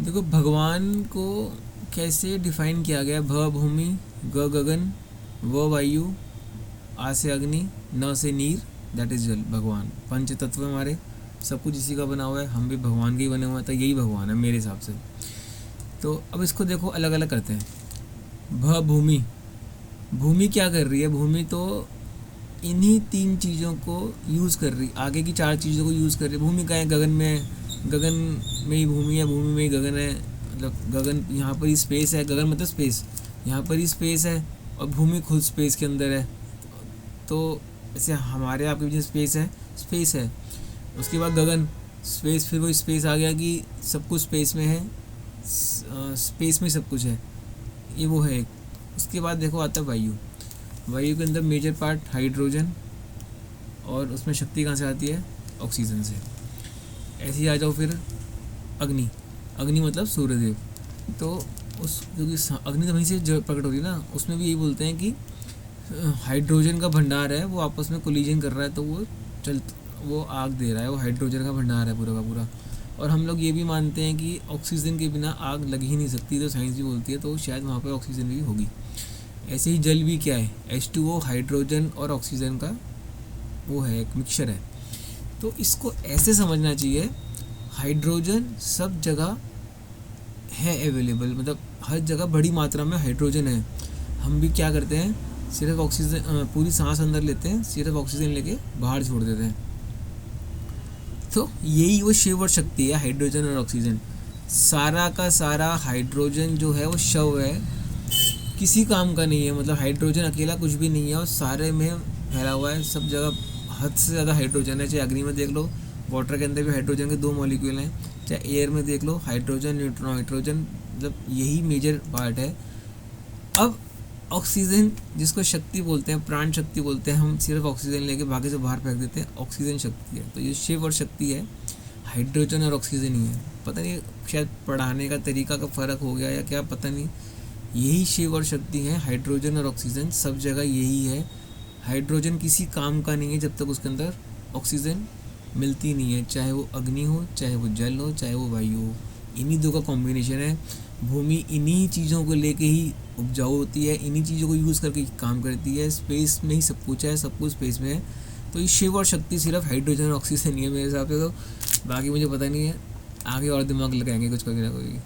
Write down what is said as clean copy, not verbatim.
देखो भगवान को कैसे डिफाइन किया गया, भ भूमि, ग गगन, व वायु, आ से अग्नि, न से नीर, दैट इज जल। भगवान पंच तत्व हमारे, सब कुछ इसी का बना हुआ है, हम भी भगवान के ही बने हुए हैं, तो यही भगवान है मेरे हिसाब से। तो अब इसको देखो अलग अलग करते हैं। भ भूमि, भूमि क्या कर रही है, भूमि तो इन्हीं 3 चीज़ों को यूज़ कर रही, आगे की 4 चीज़ों को यूज़ कर रही है। भूमि का है गगन में है, गगन में ही भूमि है, भूमि में ही गगन है, मतलब गगन यहाँ पर ही स्पेस है, गगन मतलब स्पेस, यहाँ पर ही स्पेस है, और भूमि खुद स्पेस के अंदर है। तो ऐसे हमारे आपके बीच स्पेस है। उसके बाद गगन स्पेस, फिर वो स्पेस आ गया कि सब कुछ स्पेस में है, स्पेस में सब कुछ है, ये वो है एक। उसके बाद देखो आता है वायु, वायु के अंदर मेजर पार्ट हाइड्रोजन, और उसमें शक्ति कहाँ से आती है, ऑक्सीजन से। ऐसे ही आ जाओ फिर अग्नि, अग्नि मतलब सूर्यदेव। तो उस क्योंकि अग्नि तो वहीं से जो प्रकट हो रही है ना, उसमें भी यही बोलते हैं कि हाइड्रोजन का भंडार है, वो आपस में कोलिजन कर रहा है, तो वो आग दे रहा है, वो हाइड्रोजन का भंडार है पूरा का पूरा। और हम लोग ये भी मानते हैं कि ऑक्सीजन के बिना आग लग ही नहीं सकती, तो साइंस भी बोलती है, तो शायद वहाँ पे ऑक्सीजन भी होगी। ऐसे ही जल भी क्या है, H2O, हाइड्रोजन और ऑक्सीजन का वो है, एक मिक्सचर है। तो इसको ऐसे समझना चाहिए, हाइड्रोजन सब जगह है अवेलेबल, मतलब हर जगह बड़ी मात्रा में हाइड्रोजन है। हम भी क्या करते हैं, सिर्फ ऑक्सीजन, पूरी सांस अंदर लेते हैं, सिर्फ ऑक्सीजन लेके बाहर छोड़ देते हैं। तो यही वो शिव और शक्ति है, हाइड्रोजन और ऑक्सीजन। सारा का सारा हाइड्रोजन जो है वो शव है, किसी काम का नहीं है, मतलब हाइड्रोजन अकेला कुछ भी नहीं है, और सारे में फैला हुआ है, सब जगह हद से ज़्यादा हाइड्रोजन है। चाहे अग्नि में देख लो, वाटर के अंदर भी हाइड्रोजन के 2 मॉलिक्यूल हैं, चाहे एयर में देख लो, हाइड्रोजन, न्यूट्रॉन, हाइड्रोजन, मतलब यही मेजर पार्ट है। अब ऑक्सीजन जिसको शक्ति बोलते हैं, प्राण शक्ति बोलते हैं, हम सिर्फ ऑक्सीजन लेके भागे से बाहर फेंक देते हैं, ऑक्सीजन शक्ति है। तो ये शिव और शक्ति है, हाइड्रोजन और ऑक्सीजन ही है। पता नहीं शायद पढ़ाने का तरीका का फ़र्क हो गया या क्या, पता नहीं। यही शिव और शक्ति है, हाइड्रोजन और ऑक्सीजन सब जगह यही है। हाइड्रोजन किसी काम का नहीं है जब तक उसके अंदर ऑक्सीजन मिलती नहीं है, चाहे वो अग्नि हो, चाहे वो जल हो, चाहे वो वायु हो, इन्हीं 2 का कॉम्बिनेशन है। भूमि इन्हीं चीज़ों को लेके ही उपजाऊ होती है, इन्हीं चीज़ों को यूज़ करके काम करती है, स्पेस में ही सब कुछ है, सब कुछ स्पेस में है। तो ये शिव और शक्ति सिर्फ हाइड्रोजन और ऑक्सीजन ही है मेरे हिसाब से। तो बाकी मुझे पता नहीं है, आगे और दिमाग लगाएंगे कुछ कोई ना कोई।